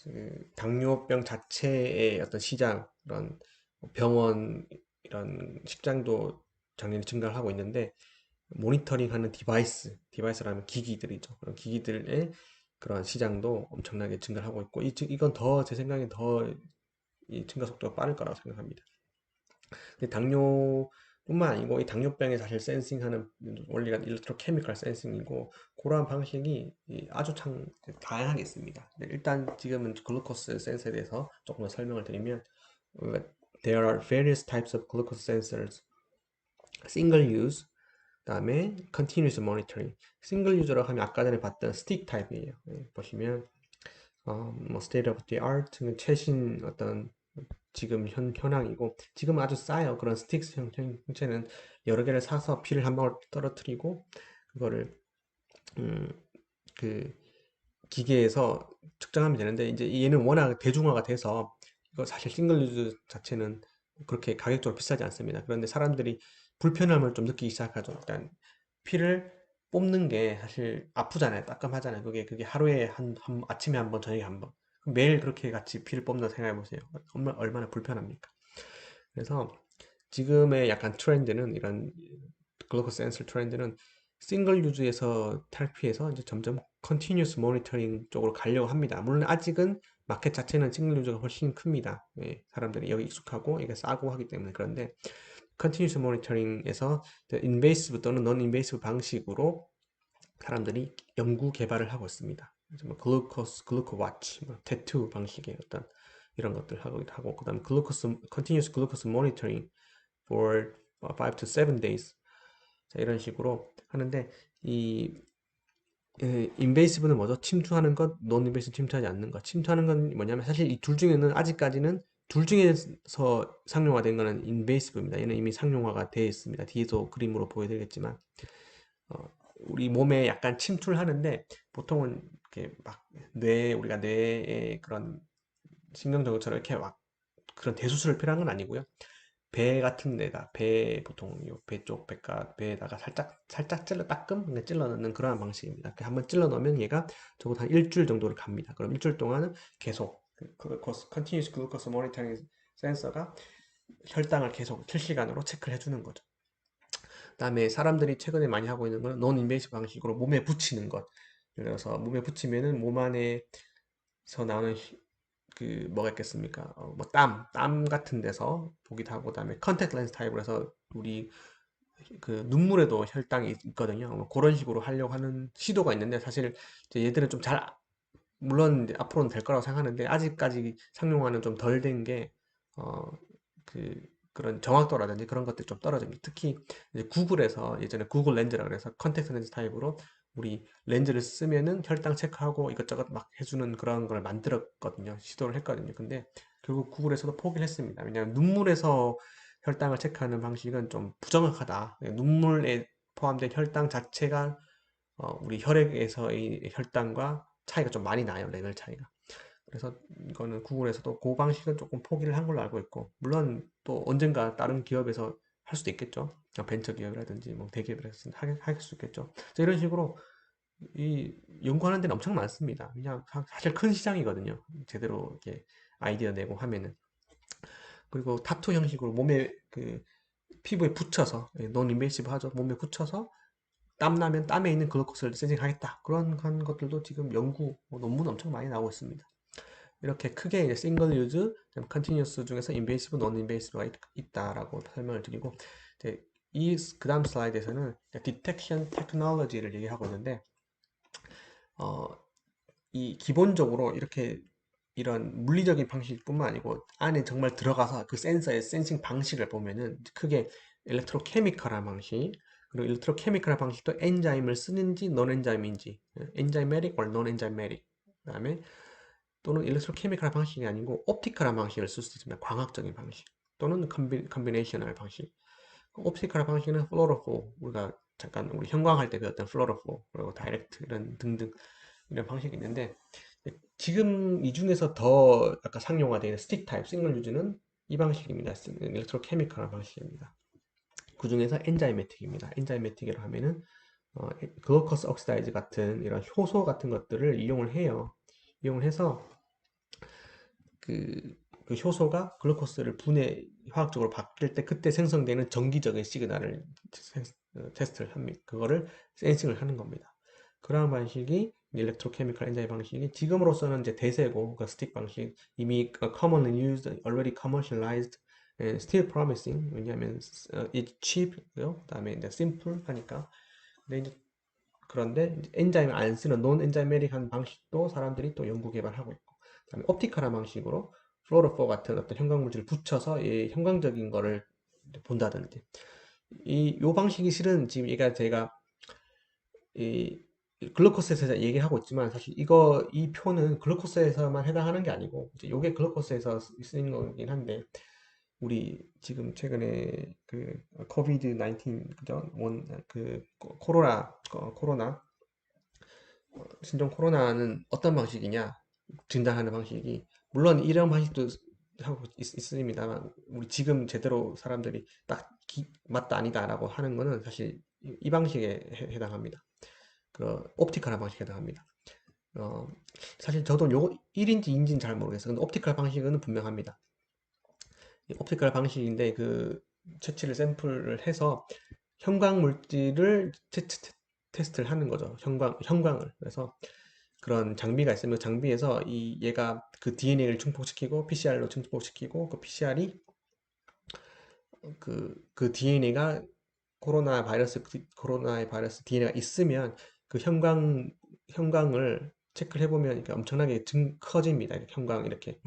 그 당뇨병 자체의 어떤 시장, 이런 병원, 이런 식장도 작년에 증가를 하고 있는데, 모니터링하는 디바이스라면 기기들이죠. 그런 기기들의 그런 시장도 엄청나게 증가를 하고 있고, 이건 더 제 생각에 더 이 증가 속도가 빠를 거라고 생각합니다. 근데 당뇨뿐만 아니고 이 당뇨병에 사실 센싱하는 원리가 일렉트로케미컬 센싱이고, 그러한 방식이 아주 참 다양하게 있습니다. 일단 지금은 글루코스 센서에 대해서 조금 더 설명을 드리면, there are various types of glucose sensors. single use, 그다음에 continuous monitoring. 싱글 유저로 하면 아까 전에 봤던 스틱 타입이에요. 보시면 뭐 state of the art, 최신 어떤 지금 현황이고, 지금 아주 싸요. 그런 스틱스 형체는 여러 개를 사서 피를 한 방울 떨어뜨리고, 그거를 음, 그 기계에서 측정하면 되는데, 이제 얘는 워낙 대중화가 돼서 이거 사실 싱글 유즈 자체는 그렇게 가격적으로 비싸지 않습니다. 그런데 사람들이 불편함을 좀 느끼기 시작하죠. 일단 피를 뽑는 게 사실 아프잖아요. 따끔하잖아요. 그게 하루에 아침에 한 번, 저녁에 한 번. 매일 그렇게 같이 피를 뽑는다 생각해 보세요. 얼마나 불편합니까? 그래서 지금의 약간 트렌드는, 이런 글루코스 센서 트렌드는 싱글 유즈에서 탈피해서 이제 점점 컨티뉴스 모니터링 쪽으로 가려고 합니다. 물론 아직은 마켓 자체는 싱글 유즈가 훨씬 큽니다. 사람들이 여기 익숙하고 이게 싸고 하기 때문에. 그런데 컨티뉴스 모니터링에서 인베이시브 또는 non 인베이시브 방식으로 사람들이 연구 개발을 하고 있습니다. 뭐 글루코 와치, 뭐 태투 방식의 어떤 이런 것들 하고, 그다음 continuous glucose monitoring for 5 to 7 days. 자, 이런 식으로 하는데, 이 인베이시브는 뭐죠? 침투하는 것, 논 인베이시브 침투하지 않는 것. 침투하는 건 뭐냐면, 사실 이 둘 중에는 아직까지는, 둘 중에서 상용화된 거는 인베이시브입니다. 얘는 이미 상용화가 되어 있습니다. 뒤에서 그림으로 보여드리겠지만, 우리 몸에 약간 침투를 하는데, 보통은 이렇게 막 우리가 뇌에 그런 신경정처럼 이렇게 막 그런 대수술을 필요한 건 아니고요. 배 같은 데다, 보통 배 쪽, 배에다가 살짝 찔러 넣는 그러한 방식입니다. 한번 찔러 넣으면 얘가 적어도 한 일주일 정도를 갑니다. 그럼 일주일 동안은 계속 continuous glucose monitoring 센서가 혈당을 계속 실시간으로 체크를 해주는 거죠. 그다음에 사람들이 최근에 많이 하고 있는 거는 논 인베이시브 방식으로 몸에 붙이는 것. 예를 들어서 몸에 붙이면은 몸 안에서 나오는 뭐가 있겠습니까? 뭐 땀 같은 데서 보기도 하고, 그다음에 컨택트 렌즈 타입으로 해서 우리 눈물에도 혈당이 있거든요. 뭐 그런 식으로 하려고 하는 시도가 있는데, 사실 이제 얘들은 좀 물론 이제 앞으로는 될 거라고 생각하는데, 아직까지 상용화는 좀 덜 된 게, 어, 그런 정확도라든지 그런 것들이 좀 떨어집니다. 특히 이제 구글에서 예전에 구글 렌즈라 그래서 컨택트 렌즈 타입으로 우리 렌즈를 쓰면은 혈당 체크하고 이것저것 막 해주는 그런 걸 만들었거든요. 시도를 했거든요. 근데 결국 구글에서도 포기를 했습니다. 왜냐하면 눈물에서 혈당을 체크하는 방식은 좀 부정확하다. 눈물에 포함된 혈당 자체가 우리 혈액에서의 혈당과 차이가 좀 많이 나요. 레벨 차이가. 그래서 이거는 구글에서도 그 방식은 조금 포기를 한 걸로 알고 있고, 물론 또 언젠가 다른 기업에서 할 수도 있겠죠. 벤처 기업이라든지 뭐 대기업에서 할 수 있겠죠. 그래서 이런 식으로 이 연구하는 데는 엄청 많습니다. 그냥 사실 큰 시장이거든요. 제대로 이렇게 아이디어 내고 하면은. 그리고 타투 형식으로 몸에 피부에 붙여서, 논 인베이시브 하죠. 몸에 붙여서 땀 나면 땀에 있는 글루코스를 센싱하겠다. 그런 것들도 지금 논문 엄청 많이 나오고 있습니다. 이렇게 크게 이제 싱글 유즈, 컨티뉴어스 중에서 인베이시브, 논 인베이시브가 있다라고 설명을 드리고, 이제 그다음 슬라이드에서는 디텍션 테크놀로지를 얘기하고 있는데, 어, 이 기본적으로 이렇게 이런 물리적인 방식뿐만 아니고 안에 정말 들어가서 그 센서의 센싱 방식을 보면은 크게 일렉트로케미컬한 방식, 그리고 일렉트로케미컬한 방식도 엔자임을 쓰는지 논 엔자임인지, 엔자이메릭 or 논 엔자이메릭, 그다음에 또는 일렉트로케미컬한 방식이 아니고 옵티컬한 방식을 쓸 수 있습니다. 광학적인 방식 또는 컨비네이셔널 방식. 옵티컬한 방식은 플로로포, 우리가 잠깐 우리 형광할 때 배웠던 플로로포, 그리고 다이렉트 이런 등등 이런 방식이 있는데, 지금 이 중에서 더 아까 상용화되어 있는 스틱 타입 싱글 유즈는 이 방식입니다. 일렉트로케미컬한 방식입니다. 그 중에서 엔자이매틱입니다. 엔자이매틱이라고 하면은 글루코스 옥시다이즈 같은 이런 효소 같은 것들을 이용을 해요. 이용을 해서 그 효소가 글루코스를 분해 화학적으로 바뀔 때 그때 생성되는 정기적인 시그널을 테스트를 합니다. 그거를 센싱을 하는 겁니다. 그러한 방식이 일렉트로케미컬 엔자임 방식이 지금으로서는 이제 대세고 그 스틱 방식 이미 commonly used, already commercialized, and still promising. 왜냐하면 it's cheap고요. 그다음에 이제 simple 하니까. 근데 이제 그런데 엔자임을 안 쓰는 논 엔자이메릭한 방식도 사람들이 또 연구 개발하고 있고, 그다음에 옵티컬한 방식으로 플로로포 같은 어떤 형광물질을 붙여서 이 형광적인 거를 본다든지, 요 방식이 실은 지금 얘가 제가 이 글루코스에서 얘기를 하고 있지만 사실 이 표는 글루코스에서만 해당하는 게 아니고 이제 요게 글루코스에서 쓰이는 거긴 한데, 우리 지금 최근에 그 코비드 19 그죠? 코로나 신종 코로나는 어떤 방식이냐, 진단하는 방식이 물론 이런 방식도 하고 있습니다만, 우리 지금 제대로 사람들이 딱 맞다 아니다라고 하는 거는 사실 이 방식에 해당합니다. 그 옵티컬한 방식에 해당합니다. 어, 사실 저도 요거 1인지 2인지는 잘 모르겠어요. 근데 옵티컬 방식은 분명합니다. 옵티컬 방식인데 그 채취를 샘플을 해서 형광 물질을 테스트를 하는 거죠. 형광을. 그래서 그런 장비가 있으면 그 장비에서 얘가 그 DNA를 증폭시키고 PCR로 증폭시키고 그 PCR이 그 DNA가 코로나의 바이러스 DNA가 있으면 그 형광을 체크를 해보면 엄청나게 커집니다. 형광 이렇게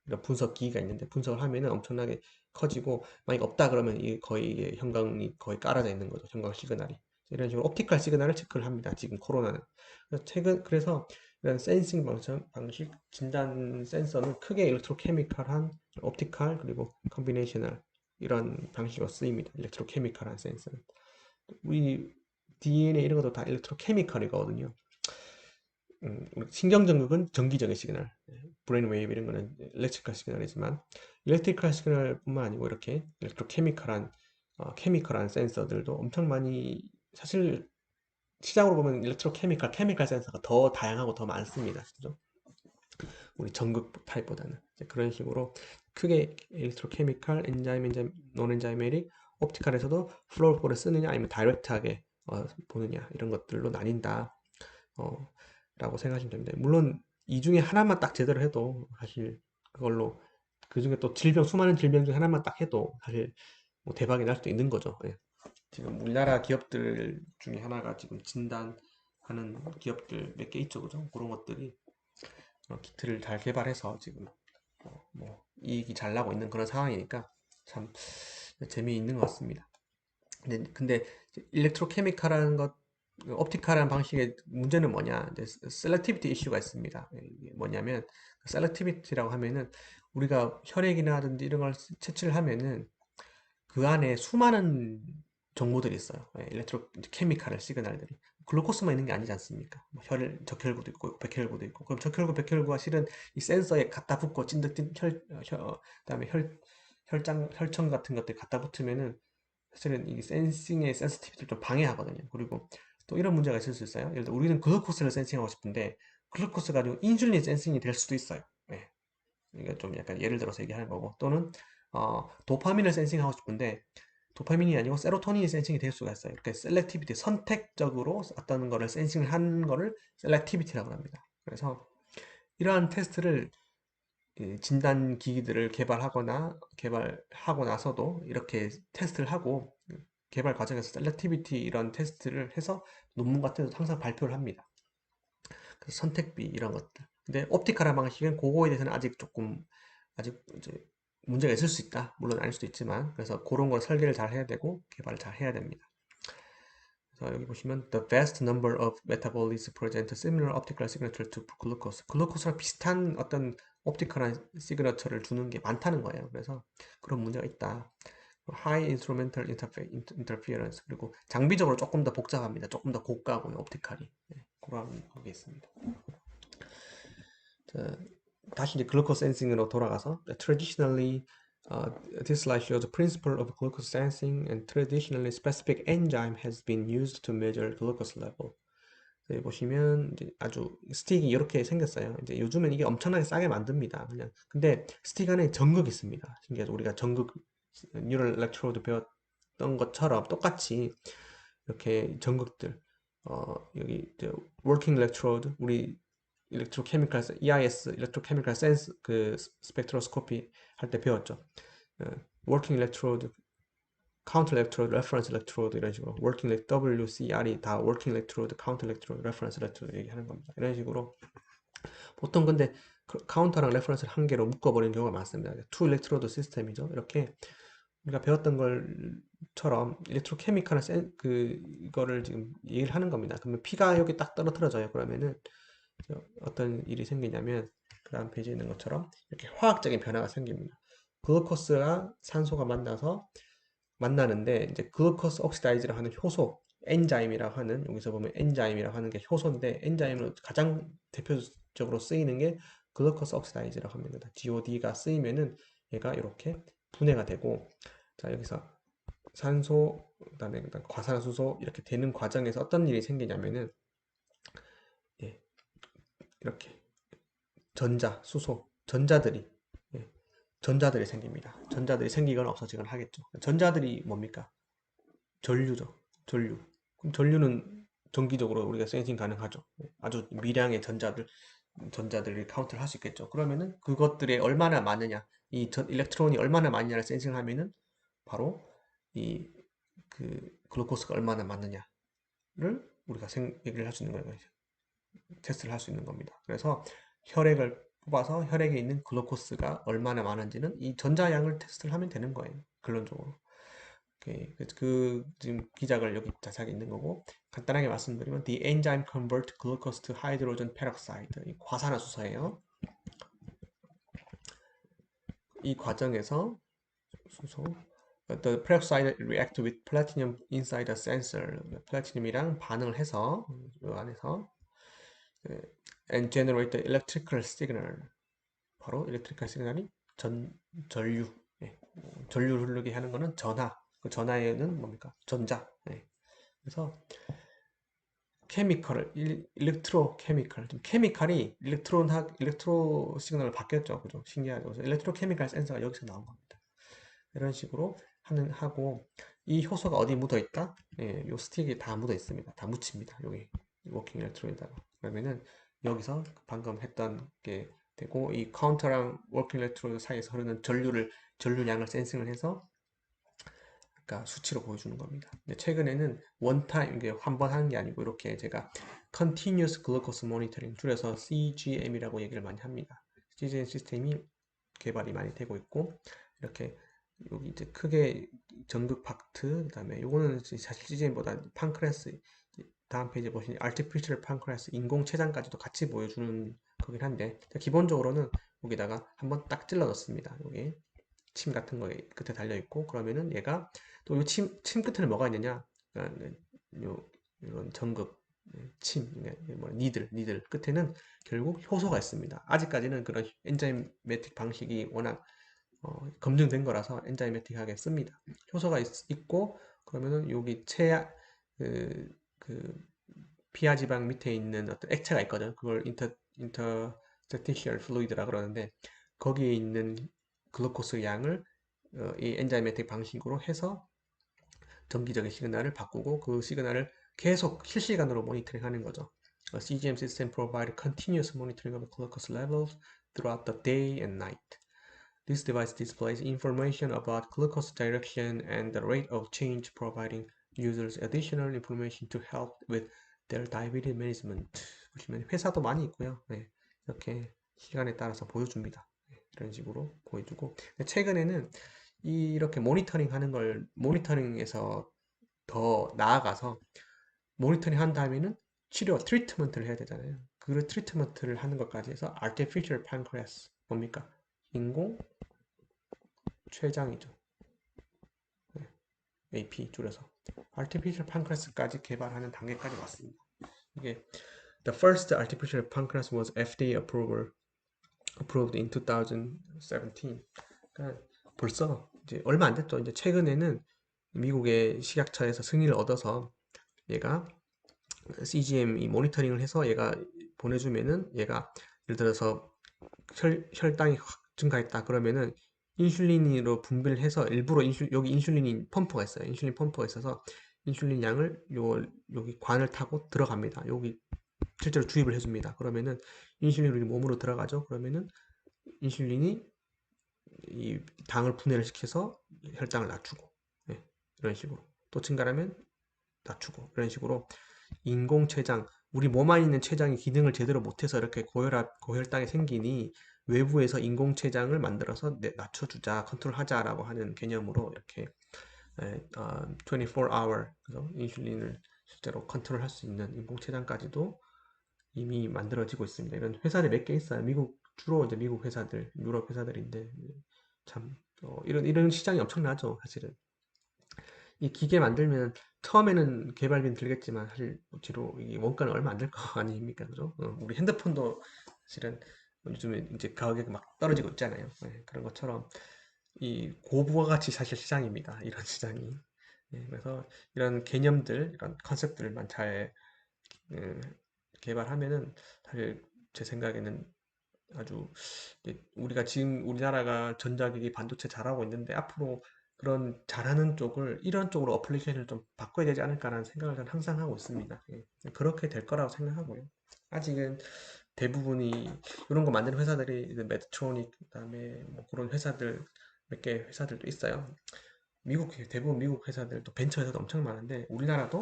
그러니까 분석 기기가 있는데 분석을 하면은 엄청나게 커지고, 만약 없다 그러면 거의 이게 형광이 거의 깔아져 있는 거죠. 형광 시그널이. 이런 식으로 옵티컬 시그널을 체크를 합니다. 지금 코로나는. 그래서 이런 센싱 방식 진단 센서는 크게 일렉트로케미컬한 옵티컬 그리고 컨비네이셔널 이런 방식으로 쓰입니다. 일렉트로케미컬한 센서는. 우리 DNA 이런 것도 다 일렉트로케미컬이거든요. 신경전극은 전기적인 시그널, 브레인 웨이브 이런 거는 일렉트리컬 시그널이지만, 일렉트리컬 시그널뿐만 아니고 이렇게 일렉트로케미컬한 케미컬한 센서들도 엄청 많이, 사실 시장으로 보면 케미컬 센서가 더 다양하고 더 많습니다. 그죠? 우리 전극 타입보다는 그런 식으로 크게 일렉트로케미컬, 논엔자이메릭, 옵티컬에서도 플로로포를 쓰느냐 아니면 다이렉트하게 보느냐 이런 것들로 나뉜다. 라고 생각하시면 됩니다. 물론 이 중에 하나만 딱 제대로 해도 사실 그걸로 그 중에 또 수많은 질병 중에 하나만 딱 해도 사실 뭐 대박이 날 수도 있는 거죠. 예. 지금 우리나라 기업들 중에 하나가 지금 진단하는 기업들 몇 개 있죠, 그죠? 그런 것들이 키트를 잘 개발해서 지금 뭐 이익이 잘 나고 있는 그런 상황이니까 참 재미있는 것 같습니다. 근데 일렉트로케미컬한 것, 옵티컬한 방식의 문제는 뭐냐? 이제 셀렉티비티 이슈가 있습니다. 이게 뭐냐면 셀렉티비티라고 하면은 우리가 혈액이나든지 이런 걸 채취를 하면은 그 안에 수많은 정보들이 있어요. 일렉트로케미컬 시그널들이. 글루코스만 있는 게 아니지 않습니까? 뭐 적혈구도 있고 백혈구도 있고. 그럼 적혈구, 백혈구가 실은 이 센서에 갖다 붙고 그다음에 혈청 같은 것들 갖다 붙으면은 사실은 이 센싱의 센시티비티를 좀 방해하거든요. 그리고 또 이런 문제가 있을 수 있어요. 예를 들어 우리는 글루코스를 센싱하고 싶은데 글루코스 가지고 인슐린 센싱이 될 수도 있어요. 네. 이게 좀 약간 예를 들어서 얘기하는 거고, 또는 도파민을 센싱하고 싶은데 도파민이 아니고 세로토닌이 센싱이 될 수가 있어요. 이렇게 셀렉티비티, 선택적으로 어떤 거를 센싱을 하는 거를 셀렉티비티라고 합니다. 그래서 이러한 테스트를, 진단 기기들을 개발하고 나서도 이렇게 테스트를 하고, 개발 과정에서 셀렉티비티 이런 테스트를 해서 논문 같은 데서 항상 발표를 합니다. 그래서 선택비 이런 것들. 근데 옵티컬한 방식은 그거에 대해서는 아직 이제 문제가 있을 수 있다. 물론 아닐 수도 있지만, 그래서 그런 걸 설계를 잘 해야 되고 개발을 잘 해야 됩니다. 그래서 여기 보시면 the vast number of metabolites present similar optical signature to glucose. 글루코스랑 비슷한 어떤 옵티컬한 시그너처를 주는 게 많다는 거예요. 그래서 그런 문제가 있다. high instrumental interference, 그리고 장비적으로 조금 더 복잡합니다. 조금 더 고가고요, 옵티컬이. 네, 그런 게 있습니다. 자, 다시 이제 글루코스 센싱으로 돌아가서 traditionally, this slide shows the principle of glucose sensing, and traditionally specific enzyme has been used to measure glucose level. 여기 보시면 이제 아주 스틱이 이렇게 생겼어요. 이제 요즘엔 이게 엄청나게 싸게 만듭니다. 그냥 근데 스틱 안에 전극이 있습니다. 신기하죠? 우리가 전극 뉴럴 일렉트로드 배웠던 것처럼 똑같이 이렇게 전극들 여기 이제 워킹 일렉트로드 우리 일렉트로케미칼 EIS 일렉트로케미칼 센스 그 스펙트로스코피 할 때 배웠죠. 워킹 일렉트로드 카운트 일렉트로드, 레퍼런스 일렉트로드 이런 식으로 워킹 WCR이 다 워킹 일렉트로드, 카운트 일렉트로드, 레퍼런스 일렉트로드 얘기하는 겁니다. 이런 식으로 보통 근데 카운터랑 레퍼런스를 한 개로 묶어버리는 경우가 많습니다. 투 일렉트로드 시스템이죠. 이렇게 우리가 배웠던 걸처럼 일렉트로케미칼은 그거를 지금 얘기를 하는 겁니다. 그러면 피가 여기 딱 떨어뜨려져요. 그러면은 어떤 일이 생기냐면 그 다음 페이지에 있는 것처럼 이렇게 화학적인 변화가 생깁니다. 글루코스와 산소가 만나는데 이제 글루코스 옥시다이즈라고 하는 효소 엔자임이라고 하는 여기서 보면 엔자임이라고 하는 게 효소인데 엔자임으로 가장 대표적으로 쓰이는 게 글루코스 옥시다이즈라고 합니다. GOD가 쓰이면은 얘가 이렇게 분해가 되고 자 여기서 산소 그다음에 과산화수소 이렇게 되는 과정에서 어떤 일이 생기냐면은 예, 이렇게 수소, 예, 전자들이 생깁니다. 전자들이 생기거나 없어지거나 하겠죠. 전자들이 뭡니까? 전류죠. 전류. 그럼 전류는 정기적으로 우리가 센싱 가능하죠. 아주 미량의 전자들을 카운트를 할 수 있겠죠. 그러면은 그것들이 얼마나 많으냐, 일렉트론이 얼마나 많냐를 센싱을 하면은 바로 이 글루코스가 얼마나 많느냐를 우리가 얘기를 할 수 있는 거예요. 테스트를 할 수 있는 겁니다. 그래서 혈액을 뽑아서 혈액에 있는 글루코스가 얼마나 많은지는 이 전자량을 테스트를 하면 되는 거예요. 결론적으로. 오케이. 지금 기작을 여기 자세하게 있는 거고 간단하게 말씀드리면 the enzyme convert glucose to hydrogen peroxide 이 과산화수소예요. 이 과정에서 수소 the peroxide react with platinum inside the sensor 플래티늄이랑 반응을 해서 이 안에서 and generate the electrical signal 바로 electrical signal이 전류 전류를 흐르게 하는 거는 전하 그 전하에는 뭡니까 전자 그래서 케미컬을 일렉트로 케미컬 케미칼이 일렉트로 시그널을 바뀌었죠 그죠 신기하죠 그래서 일렉트로 케미칼 센서가 여기서 나온 겁니다 이런 식으로 하고 이 효소가 어디 묻어 있다 요 스틱이 다 묻어 있습니다 다 묻힙니다 여기 워킹 일렉트로에다가 그러면은 여기서 방금 했던 게 되고 이 카운터랑 워킹 일렉트로드 사이에서 흐르는 전류량을 센싱을 해서 그러니까 수치로 보여주는 겁니다. 근데 최근에는 원타임 이게 한 번 하는 게 아니고 이렇게 제가 Continuous Glucose Monitoring 줄여서 CGM이라고 얘기를 많이 합니다. CGM 시스템이 개발이 많이 되고 있고 이렇게 여기 이제 크게 전극 박트 그다음에 요거는 사실 CGM보다 판크레스 다음 페이지에 보시면 Artificial Pancreas 인공 췌장까지도 같이 보여주는 거긴 한데 기본적으로는 여기다가 한번 딱 찔러 넣습니다. 여기 침 같은 거 끝에 달려 있고 그러면은 얘가 또 이 침 끝에는 뭐가 있느냐 이런 전극 니들 끝에는 결국 효소가 있습니다. 아직까지는 그런 엔자이매틱 방식이 워낙 검증된 거라서 엔자이매틱하게 씁니다. 효소가 있고 그러면은 여기 그, 그 피하 지방 밑에 있는 어떤 액체가 있거든. 그걸 interstitial fluid라 그러는데 거기에 있는 글루코스 양을 이 엔자이매틱 방식으로 해서 정기적인 시그널을 바꾸고 그 시그널을 계속 실시간으로 모니터링하는 거죠. CGM system provide continuous monitoring of glucose levels throughout the day and night. This device displays information about glucose direction and the rate of change, providing users additional information to help with their diabetes management. 보시면 회사도 많이 있고요. 네, 이렇게 시간에 따라서 보여줍니다. 네, 이런 식으로 보여주고 최근에는 이렇게 모니터링 하는 걸 모니터링에서 더 나아가서 모니터링 한 다음에는 트리트먼트를 해야 되잖아요. 그 트리트먼트를 하는 것까지 해서 artificial pancreas 뭡니까? 인공 췌장이죠. 네, AP 줄여서 artificial pancreas까지 개발하는 단계까지 왔습니다. 이게 the first artificial pancreas was FDA approved in 2017. 그러니까 벌써 이제 얼마 안 됐죠. 이제 최근에는 미국의 식약처에서 승인을 얻어서 얘가 CGM 이 모니터링을 해서 얘가 보내주면은 얘가 예를 들어서 혈당이 확 증가했다 그러면은 인슐린으로 분비를 해서 일부러 여기 인슐린이 펌프가 있어요. 인슐린 펌프가 있어서 인슐린 양을 여기 관을 타고 들어갑니다. 여기 실제로 주입을 해줍니다. 그러면은 인슐린이 몸으로 들어가죠. 그러면은 인슐린이 이 당을 분해를 시켜서 혈당을 낮추고, 네, 이런 식으로 또 증가하면 낮추고, 이런 식으로 인공 췌장, 우리 몸 안에 있는 췌장이 기능을 제대로 못해서 이렇게 고혈당이 생기니 외부에서 인공 췌장을 만들어서 낮춰주자, 컨트롤하자라고 하는 개념으로 이렇게 24hour 그래서 인슐린을 실제로 컨트롤할 수 있는 인공 췌장까지도 이미 만들어지고 있습니다. 이런 회사들이 몇 개 있어요. 주로 이제 미국 회사들, 유럽 회사들인데 참 이런 시장이 엄청나죠, 사실은. 이 기계 만들면 처음에는 개발비는 들겠지만 사실 뒤로 이 원가는 얼마 안 될 거 아닙니까, 그죠? 우리 핸드폰도 사실은 요즘에 이제 가격이 막 떨어지고 있잖아요. 네, 그런 것처럼 이 고부가가치 사실 시장입니다. 이런 시장이. 네, 그래서 이런 개념들, 이런 컨셉들만 잘 음, 개발하면은 사실 제 생각에는 아주 우리가 지금 우리나라가 전자기기 반도체 잘하고 있는데 앞으로 그런 잘하는 쪽을 이런 쪽으로 어플리케이션을 좀 바꿔야 되지 않을까라는 생각을 저는 항상 하고 있습니다. 예. 그렇게 될 거라고 생각하고요. 아직은 대부분이 이런 거 만드는 회사들이 이제 메트로닉 그다음에 뭐 그런 회사들 몇 개 회사들도 있어요. 대부분 미국 회사들도 벤처 회사도 엄청 많은데 우리나라도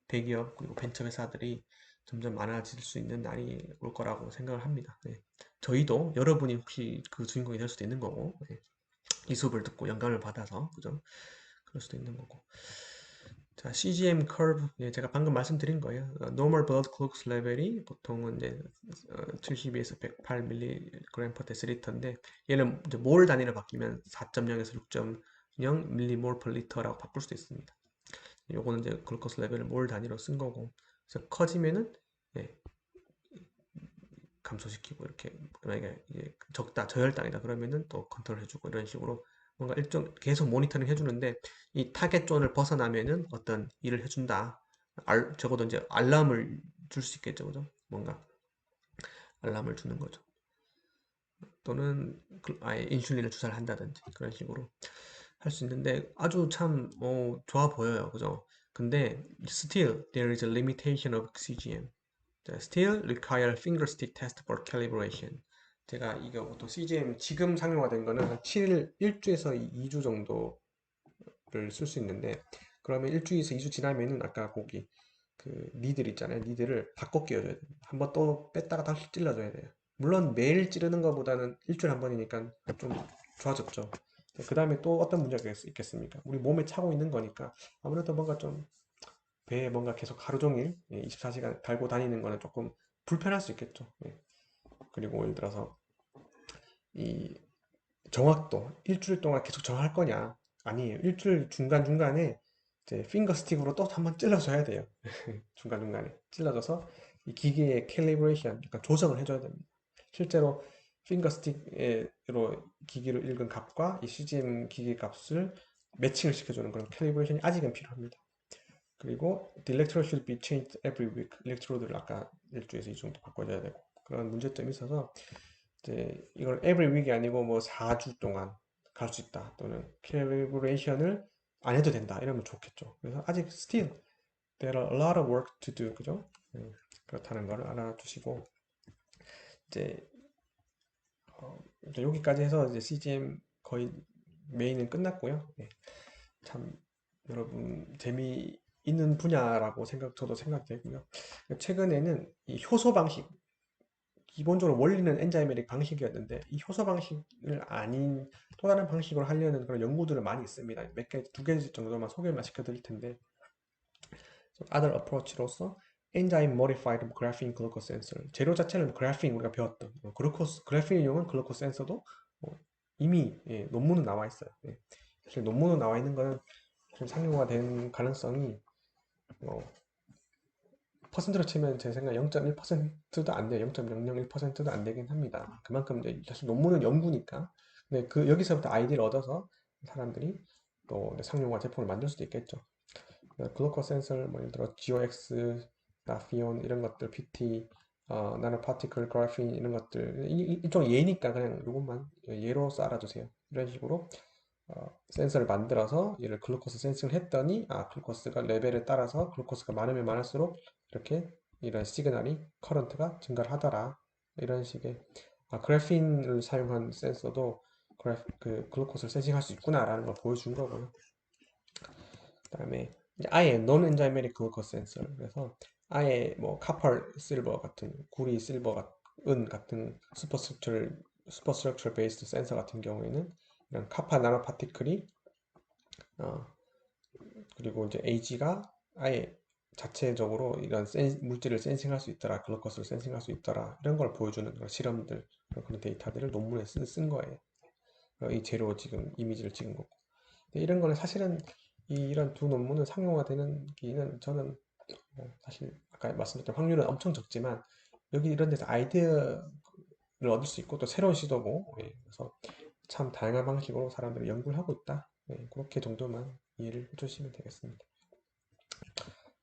대기업 그리고 벤처 회사들이 점점 많아질 수 있는 날이 올 거라고 생각을 합니다. 네. 저희도 여러분이 혹시 그 주인공이 될 수도 있는 거고 네. 이 수업을 듣고 영감을 받아서 그죠? 그럴 수도 있는 거고. 자, CGM curve 제가 방금 말씀드린 거예요. normal blood glucose level이 보통은 이제 72에서 108mg per deciliter인데 얘는 이제 몰 단위로 바뀌면 4.0에서 6.0 millimole per liter라고 바꿀 수도 있습니다. 요거는 이제 글루코스 레벨을 몰 단위로 쓴 거고 그래서 커지면은 예, 감소시키고 이렇게 만약에 이제 적다 저혈당이다 그러면은 또 컨트롤 해주고 이런 식으로 뭔가 일정 계속 모니터링 해주는데 이 타겟 존을 벗어나면은 어떤 일을 해준다 적어도 이제 알람을 줄 수 있겠죠 그죠 뭔가 알람을 주는 거죠 또는 아예 인슐린을 주사를 한다든지 그런 식으로 할 수 있는데 아주 참 좋아 보여요 그죠 근데 still there is a limitation of CGM still require finger stick test for calibration 제가 이거 또 CGM 지금 상용화된 거는 한 7일 1주에서 2주 정도를 쓸 수 있는데 그러면 1주에서 2주 지나면은 아까 거기 그 니들 있잖아요 니들을 바꿔 끼워줘야 돼요 한번 또 뺐다가 다시 찔러줘야 돼요 물론 매일 찌르는 것보다는 일주일에 한 번이니까 좀 좋아졌죠 그 다음에 또 어떤 문제가 있겠습니까 우리 몸에 차고 있는 거니까 아무래도 뭔가 좀 배에 뭔가 계속 하루 종일 24시간 달고 다니는 거는 조금 불편할 수 있겠죠 예. 그리고 예를 들어서 이 정확도 일주일 동안 계속 정할 거냐 아니에요 일주일 중간중간에 이제 핑거 스틱으로 또 한번 찔러줘야 돼요 중간중간에 찔러줘서 이 기계의 캘리브레이션 그러니까 조정을 해줘야 됩니다 실제로 핑거 스틱으로 기기로 읽은 값과 이 CGM 기계 값을 매칭을 시켜주는 그런 캘리브레이션이 아직은 필요합니다 그리고 the electrode should be changed every week 일렉트로드를 아까 일주에서 이 정도 바꿔줘야 되고 그런 문제점이 있어서 이제 이걸 every week이 아니고 뭐 4주 동안 갈 수 있다 또는 캘리브레이션을 안 해도 된다 이러면 좋겠죠 그래서 아직 still there are a lot of work to do 그죠 그렇다는 걸 알아두시고 이제, 이제 여기까지 해서 이제 CGM 거의 메인은 끝났고요 네, 참 여러분 재미있는 분야라고 저도 생각되고요 최근에는 이 효소 방식 기본적으로 원리는 엔자이메릭 방식이었는데 이 효소 방식을 아닌 또 다른 방식으로 하려는 그런 연구들을 많이 있습니다. 몇 개, 두 개 정도만 소개만 시켜드릴 텐데 other approach로서 enzyme modified graphene glucose sensor 재료 자체는 그래핀 우리가 배웠던 그래핀 이용한 글루코스 센서도 이미 논문은 나와 있어요. 사실 논문은 나와 있는 거는 상용화 된 가능성이 퍼센트로 치면 제 생각에 0.1%도 안 돼요. 0.001%도 안 되긴 합니다. 그만큼 이제 사실 논문은 연구니까. 근데 여기서부터 아이디를 얻어서 사람들이 또 상용화 제품을 만들 수도 있겠죠. 글루코 센서를 뭐 예를 들어 GOX 나피온 이런 것들, PT, 나노파티클, 그래핀 이런 것들 일종 예니까 그냥 이것만 예로 알아두세요. 이런 식으로 센서를 만들어서 얘를 글루코스 센싱을 했더니 글루코스가 레벨에 따라서 글루코스가 많으면 많을수록 이렇게 이런 시그널이 커런트가 증가를 하더라. 이런 식의 그래핀을 사용한 센서도 그 글루코스를 센싱할 수 있구나라는 걸 보여준 거고요. 그다음에 아예 논 엔자이메릭 글루코스 센서, 그래서 아예 뭐 카펄 실버 같은 구리 실버 은 같은 슈퍼스트럭처 베이스드 센서 같은 경우에는 이런 카파 나노 파티클이 그리고 이제 AG가 아예 자체적으로 이런 물질을 센싱할 수 있더라, 글루코스를 센싱할 수 있더라, 이런 걸 보여주는 그런 실험들, 그런 데이터들을 논문에 쓴 거예요. 이 재료 지금 이미지를 찍은 거고. 근데 이런 거는 사실은 이런 두 논문은 상용화되는 기는 저는 사실 아까 말씀드렸던 확률은 엄청 적지만 여기 이런 데서 아이디어를 얻을 수 있고 또 새로운 시도고, 그래서 참 다양한 방식으로 사람들이 연구를 하고 있다. 그렇게 정도만 이해를 해주시면 되겠습니다.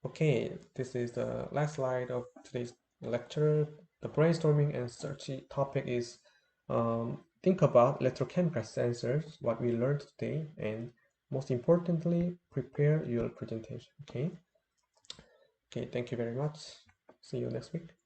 Okay, this is the last slide of today's lecture. The brainstorming and search topic is think about electrochemical sensors, what we learned today, and most importantly, prepare your presentation. Okay. Okay, thank you very much. See you next week.